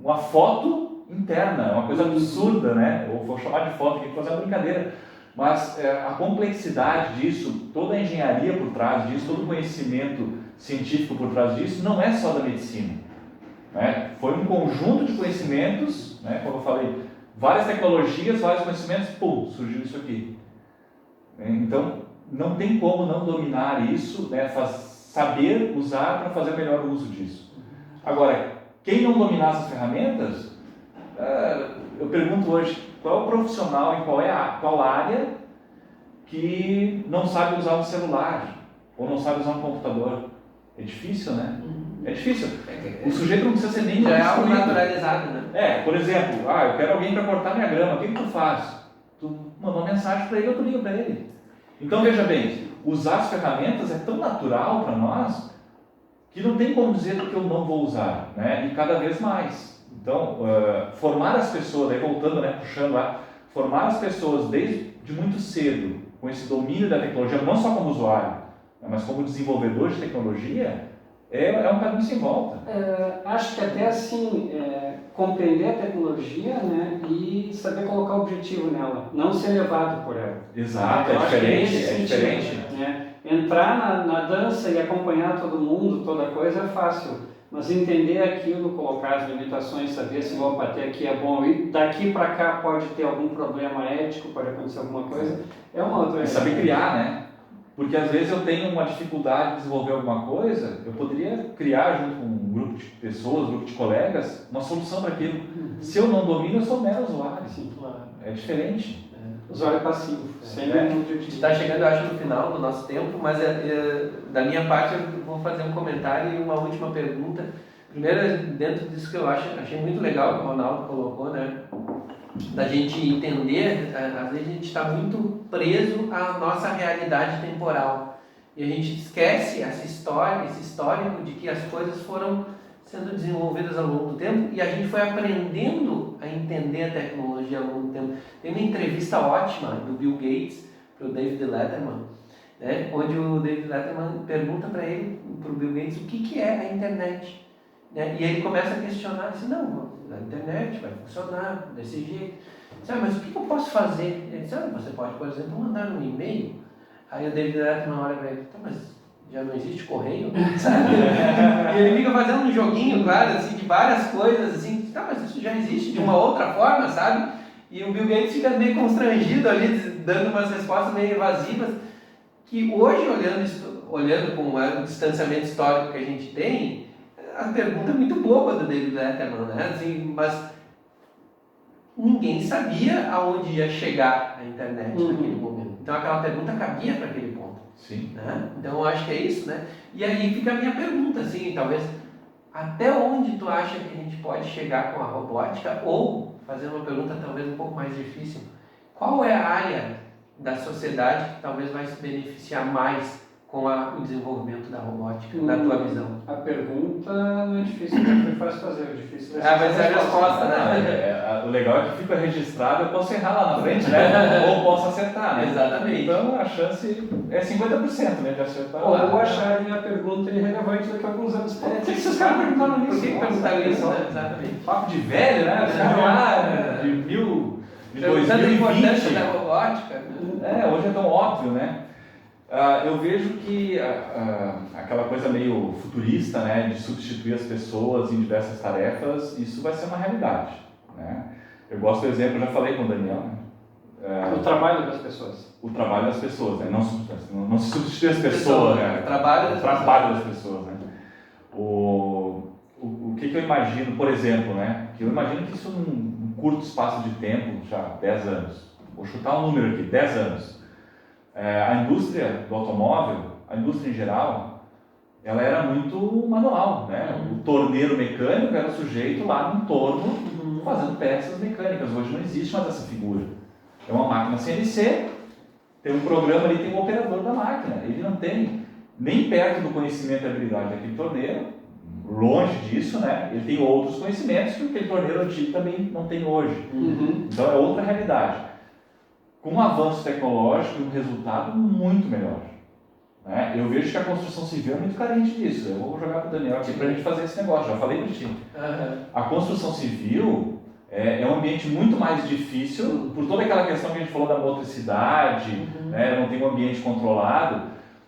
uma foto interna, uma coisa absurda, né? Ou vou chamar de foto, que fazer uma brincadeira. Mas a complexidade disso, toda a engenharia por trás disso, todo o conhecimento científico por trás disso, não é só da medicina. Né? Foi um conjunto de conhecimentos, né? Como eu falei, várias tecnologias, vários conhecimentos, pum, surgiu isso aqui. Então, não tem como não dominar isso, né? Saber usar para fazer o melhor uso disso. Agora, quem não dominar essas ferramentas, eu pergunto hoje, qual é o profissional em qual área que não sabe usar um celular ou não sabe usar um computador? É difícil, né? É difícil. O sujeito não precisa ser nem... Já é algo naturalizado, né? Por exemplo, eu quero alguém para cortar minha grama, o que tu faz? Tu manda uma mensagem para ele, eu ligo para ele. Então, veja bem, usar as ferramentas é tão natural para nós que não tem como dizer que eu não vou usar, né? E cada vez mais. Então, formar as pessoas, aí voltando, né, puxando lá, formar as pessoas desde muito cedo com esse domínio da tecnologia, não só como usuário, né, mas como desenvolvedor de tecnologia, é um caminho sem volta. Acho que até assim, compreender a tecnologia, né, e saber colocar objetivo nela, não ser levado por ela. Exato, Eu é acho que diferente, esse é sentido, diferente. né? Entrar na dança e acompanhar todo mundo, toda coisa é fácil, mas entender aquilo, colocar as limitações, saber se vou bater aqui é bom e daqui para cá pode ter algum problema ético, pode acontecer alguma coisa, é uma outra... E saber criar, né? Porque às vezes eu tenho uma dificuldade de desenvolver alguma coisa, eu poderia criar junto com um grupo de pessoas, um grupo de colegas, uma solução para aquilo. Se eu não domino, eu sou mero usuário. Sim, claro. É diferente. Usuário passivo, sem nenhum objetivo. A gente está chegando, eu acho, no final do nosso tempo, mas da minha parte eu vou fazer um comentário e uma última pergunta. Primeiro, dentro disso que eu achei muito legal que o Ronaldo colocou, né? Da gente entender, às vezes a gente está muito preso à nossa realidade temporal e a gente esquece esse histórico de que as coisas foram sendo desenvolvidas ao longo do tempo e a gente foi aprendendo a entender a tecnologia ao longo do tempo. Tem uma entrevista ótima do Bill Gates para o David Letterman, né, onde o David Letterman pergunta para o Bill Gates, o que é a internet? Né? E ele começa a questionar, diz, não, a internet vai funcionar desse jeito. Mas o que eu posso fazer? Ele diz, você pode, por exemplo, mandar um e-mail. Aí o David Letterman olha para ele, mas já não existe correio? Sabe? E ele fica fazendo um joguinho, claro, assim, de várias coisas, assim, mas isso já existe de uma outra forma, sabe? E o Bill Gates fica meio constrangido ali, dando umas respostas meio evasivas, que hoje, olhando com o distanciamento histórico que a gente tem, a pergunta é muito boba do David Letterman, né? Assim, mas ninguém sabia aonde ia chegar a internet naquele momento. Então aquela pergunta cabia para aquele ponto. Sim. Né? Então eu acho que é isso, né? E aí fica a minha pergunta, assim, talvez, até onde tu acha que a gente pode chegar com a robótica? Ou, fazer uma pergunta talvez um pouco mais difícil, qual é a área da sociedade que talvez vai se beneficiar mais com o desenvolvimento da robótica, na tua visão? A pergunta não é difícil, não foi fácil fazer, o difícil vai ser a resposta, né? O legal é que fica registrado, eu posso errar lá na frente, né? Ou posso acertar, né? Exatamente. Então a chance é 50%, né, de acertar. Ou acharem a pergunta irrelevante daqui a alguns anos. Por que vocês perguntaram isso? Por que perguntaram isso? Exatamente. Papo de velho, né? De 2020. A importância da robótica. Hoje é tão óbvio, né? Eu vejo que aquela coisa meio futurista, né, de substituir as pessoas em diversas tarefas, isso vai ser uma realidade, né? Eu gosto do exemplo, eu já falei com o Daniel, né? O trabalho das pessoas. O trabalho das pessoas, né? Não se substitui as pessoas, né? O trabalho das pessoas, né? O que eu imagino, por exemplo, né? Que eu imagino que isso num curto espaço de tempo, já 10 anos, vou chutar um número aqui, 10 anos, a indústria do automóvel, a indústria em geral, ela era muito manual, né? O torneiro mecânico era o sujeito lá no torno fazendo peças mecânicas. Hoje não existe mais essa figura. É uma máquina CNC, tem um programa ali, tem um operador da máquina. Ele não tem nem perto do conhecimento e habilidade daquele torneiro, longe disso, né? Ele tem outros conhecimentos que aquele torneiro antigo também não tem hoje. Então é outra realidade. Com um avanço tecnológico e um resultado muito melhor. Né? Eu vejo que a construção civil é muito carente disso. Eu vou jogar para o Daniel aqui para a gente fazer esse negócio, já falei para ti. A construção civil é um ambiente muito mais difícil, por toda aquela questão que a gente falou da motricidade, né? Não tem um ambiente controlado,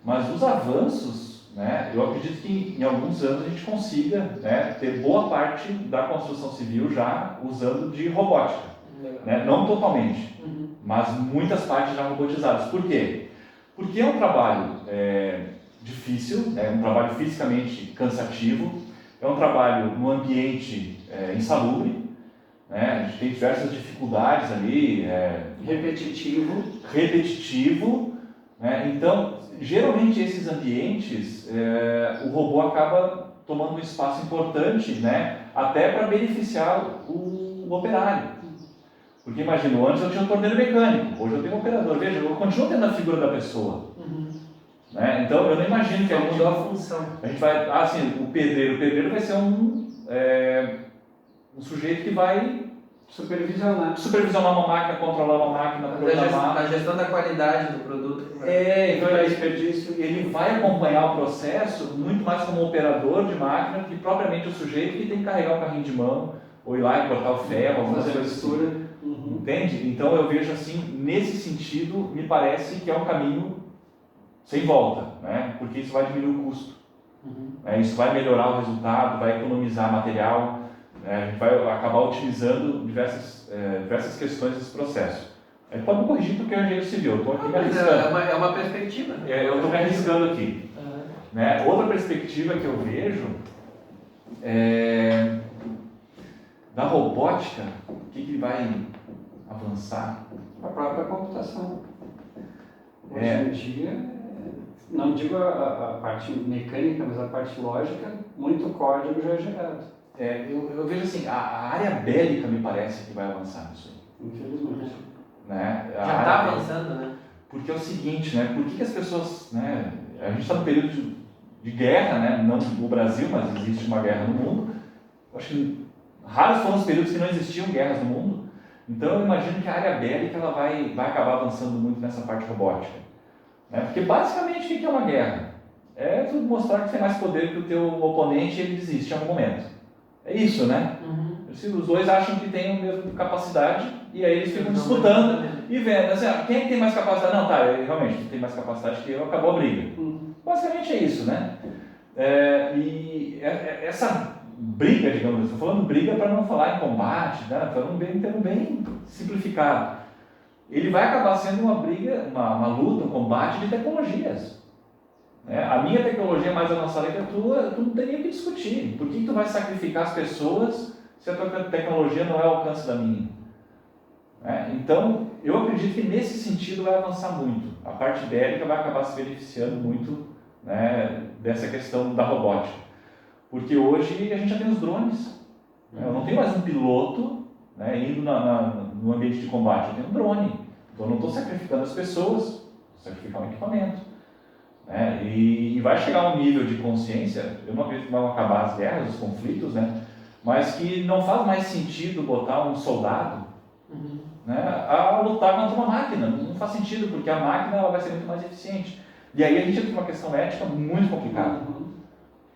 mas os avanços, né? Eu acredito que em alguns anos a gente consiga, né, ter boa parte da construção civil já usando de robótica. Né? Não totalmente, mas muitas partes já robotizadas. Por quê? Porque é um trabalho difícil, é um trabalho fisicamente cansativo, é um trabalho no ambiente insalubre, né? A gente tem diversas dificuldades ali. Repetitivo, né? Então, geralmente esses ambientes, o robô acaba tomando um espaço importante, né? Até para beneficiar o operário. Porque imagina, antes eu tinha um torneiro mecânico, hoje eu tenho um operador. Veja, eu continuo tendo a figura da pessoa. Né? Então eu não imagino que mudou a função. A gente vai, assim, o pedreiro vai ser um sujeito que vai supervisionar uma máquina, controlar uma máquina, programar. A gestão da qualidade do produto. Então ele vai acompanhar o processo muito mais como operador de máquina que propriamente o sujeito que tem que carregar o carrinho de mão, ou ir lá e cortar o ferro, algumas coisas assim. Entende? Então eu vejo assim, nesse sentido, me parece que é um caminho sem volta, né? Porque isso vai diminuir o custo. Isso vai melhorar o resultado, vai economizar material, né? A gente vai acabar otimizando diversas questões desse processo. Pode me corrigir porque eu engenheiro civil, eu estou aqui me arriscando. É uma perspectiva. Eu estou me arriscando aqui. Né? Outra perspectiva que eu vejo é da robótica, o que vai avançar? A própria computação. Hoje em dia, não digo a parte mecânica, mas a parte lógica, muito código já é gerado. Eu vejo assim, a área bélica me parece que vai avançar nisso aí. Infelizmente. Né? Já está avançando, né? Porque é o seguinte, né? Por que as pessoas, né? A gente está no período de guerra, né? Não no Brasil, mas existe uma guerra no mundo. Eu acho que raros foram os períodos que não existiam guerras no mundo. Então eu imagino que a área bélica ela vai acabar avançando muito nessa parte robótica. Né? Porque basicamente o que é uma guerra? É tu mostrar que tem mais poder que o teu oponente e ele desiste em algum momento. É isso, né? Os dois acham que têm a mesma capacidade e aí eles ficam disputando e vendo, assim, quem tem mais capacidade? Não, tá, realmente, tem mais capacidade que eu, acabou a briga. Basicamente é isso, né? Essa briga, digamos, estou falando briga para não falar em combate, né? Falando bem, termo bem simplificado. Ele vai acabar sendo uma briga, uma luta, um combate de tecnologias. A minha tecnologia é mais avançada que a tua, tu não tem nem o que discutir. Por que tu vai sacrificar as pessoas se a tua tecnologia não é ao alcance da minha? Então, eu acredito que nesse sentido vai avançar muito. A parte bélica vai acabar se beneficiando muito, né, dessa questão da robótica. Porque hoje a gente já tem os drones. Eu não tenho mais um piloto, né, indo no ambiente de combate, eu tenho um drone. Então eu não estou sacrificando as pessoas, estou sacrificando o equipamento. E vai chegar a um nível de consciência, eu não acredito que vão acabar as guerras, os conflitos, né, mas que não faz mais sentido botar um soldado, né, a lutar contra uma máquina. Não faz sentido, porque a máquina ela vai ser muito mais eficiente. E aí a gente entra numa questão ética muito complicada.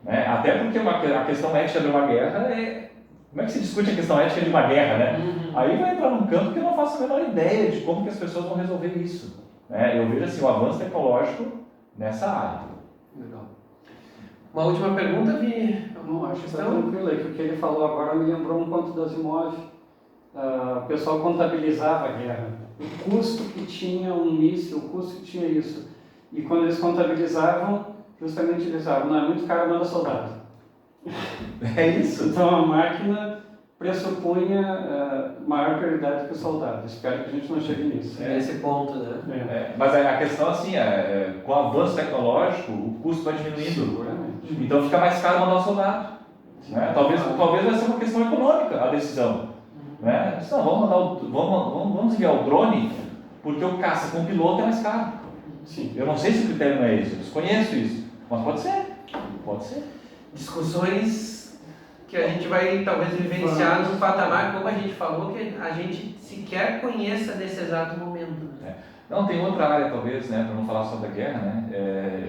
Até porque a questão ética de uma guerra como é que se discute a questão ética de uma guerra, né? Aí vai entrar num campo que eu não faço a menor ideia de como que as pessoas vão resolver isso. Eu vejo assim, o avanço tecnológico nessa área. Legal. Uma última pergunta, Vi? Não, acho que está tranquilo. É que o que ele falou agora me lembrou um conto das imóveis. O pessoal contabilizava a guerra. o custo que tinha um míssil, o custo que tinha isso. E quando eles contabilizavam, justamente eles diziam, não, é muito caro, manda soldado. É isso. Então a máquina pressupunha maior prioridade que o soldado. Espero que a gente não chegue nisso. É esse ponto, né? Mas a questão assim, com o avanço tecnológico, o custo vai diminuindo. Seguramente. Então fica mais caro mandar o soldado. Né? Talvez vai ser uma questão econômica a decisão. Né? Não, vamos enviar o drone porque o caça com o piloto é mais caro. Sim. Eu não sei se o critério não é esse, eu desconheço isso, mas pode ser. Pode ser. Discussões que a gente vai talvez vivenciar num patamar, como a gente falou, que a gente sequer conheça nesse exato momento. Né? Não, tem outra área talvez, né, para não falar só da guerra, né?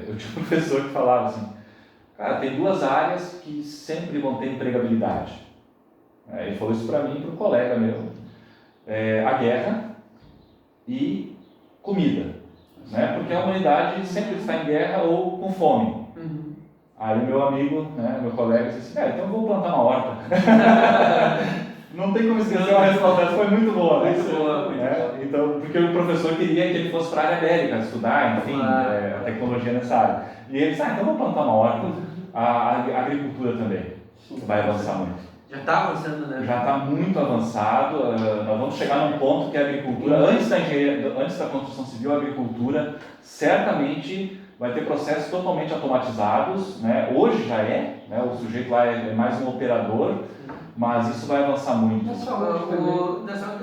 Eu tinha um professor que falava assim, cara, tem duas áreas que sempre vão ter empregabilidade. Ele falou isso para mim e para um colega meu. A guerra e comida. Né? Porque a humanidade sempre está em guerra ou com fome. Aí o meu amigo, né, meu colega, disse assim, então eu vou plantar uma horta. Não tem como esquecer uma resposta, foi muito boa. Né? Muito boa, muito boa. Então, porque o professor queria que ele fosse para a área médica, estudar, enfim, a tecnologia nessa área. E ele disse, então eu vou plantar uma horta. A agricultura também vai avançar muito. Já está avançando, né? Já está muito avançado. Nós vamos chegar num ponto que a agricultura, antes da construção civil, a agricultura certamente vai ter processos totalmente automatizados. Né? Hoje já é, né? O sujeito lá é mais um operador, mas isso vai avançar muito.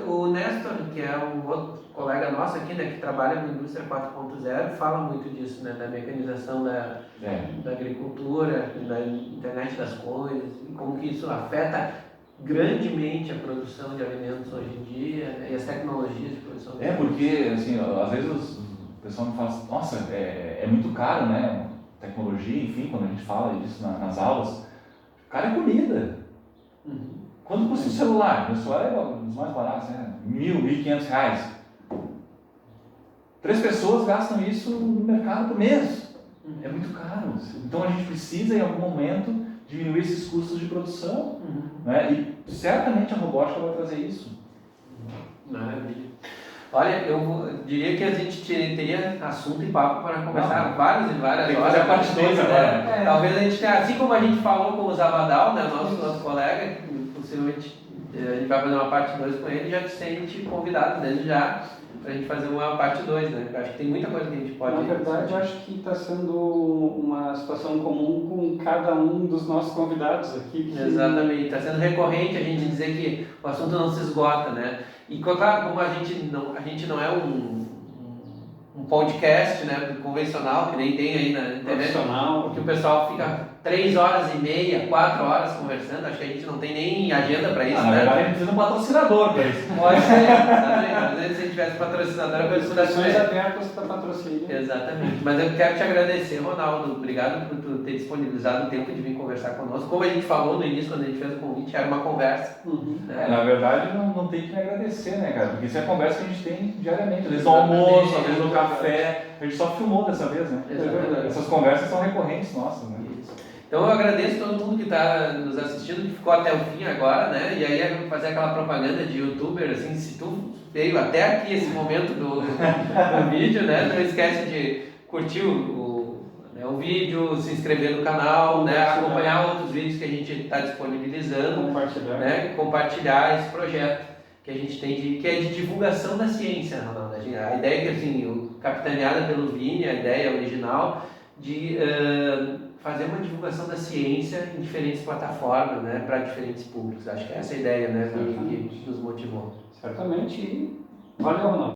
O Néstor, que é um outro colega nosso aqui, né, que trabalha na indústria 4.0, fala muito disso, né, da mecanização da agricultura, da internet das coisas, e como que isso afeta grandemente a produção de alimentos hoje em dia, né, e as tecnologias de produção de alimentos. Porque, assim, às vezes o pessoal me fala assim, nossa, é muito caro, né, tecnologia, enfim, quando a gente fala disso nas aulas, caro é comida. Quanto custa o celular? O celular é um dos mais baratos, né? R$1.000, R$1.500. 3 pessoas gastam isso no mercado por mês. É muito caro. Então a gente precisa, em algum momento, diminuir esses custos de produção. Né? E certamente a robótica vai trazer isso. Maravilha. Olha, eu diria que a gente teria assunto e papo para conversar várias e várias tem que horas. fazer a parte 2 agora. Talvez a gente tenha, assim como a gente falou com o Zabadal, né, nosso colega, possivelmente a gente vai fazer uma parte 2 com ele, já te sente convidado desde já para a gente fazer uma parte 2, né? Eu acho que tem muita coisa que a gente pode... Na verdade, eu acho que está sendo uma situação comum com cada um dos nossos convidados aqui. Exatamente, está sendo recorrente a gente dizer que o assunto não se esgota, né? E claro, como a gente não é um podcast, né, convencional, que nem tem aí na internet, porque o pessoal fica 3 horas e meia, 4 horas conversando, acho que a gente não tem nem agenda para isso, Na né? verdade, a gente precisa de um patrocinador para isso. Pode ser, exatamente. Às vezes se a gente tivesse patrocinador, a coisa pudesse Discussões abertas para patrocínio. Exatamente. Mas eu quero te agradecer, Ronaldo. Obrigado por tu ter disponibilizado o tempo de vir conversar conosco. Como a gente falou no início, quando a gente fez o convite, era uma conversa. Né? Na verdade, não tem que me agradecer, né, cara? Porque isso é a conversa que a gente tem diariamente. Às vezes no almoço, às vezes no café. A gente só filmou dessa vez, né? Exatamente. Essas conversas são recorrentes nossas, né? Isso. Então eu agradeço todo mundo que está nos assistindo, que ficou até o fim agora, né? E aí eu vou fazer aquela propaganda de youtuber, assim, se tu veio até aqui esse momento do vídeo, né? Não esquece de curtir o vídeo, se inscrever no canal, né? Acompanhar outros vídeos que a gente está disponibilizando, né? Compartilhar esse projeto que a gente tem que é de divulgação da ciência, Ronaldo. A ideia é que, assim, capitaneada pelo Vini, a ideia original de fazer uma divulgação da ciência em diferentes plataformas, né, para diferentes públicos. Acho que é essa a ideia, né, que nos motivou. Certamente. E valeu, Ronaldo.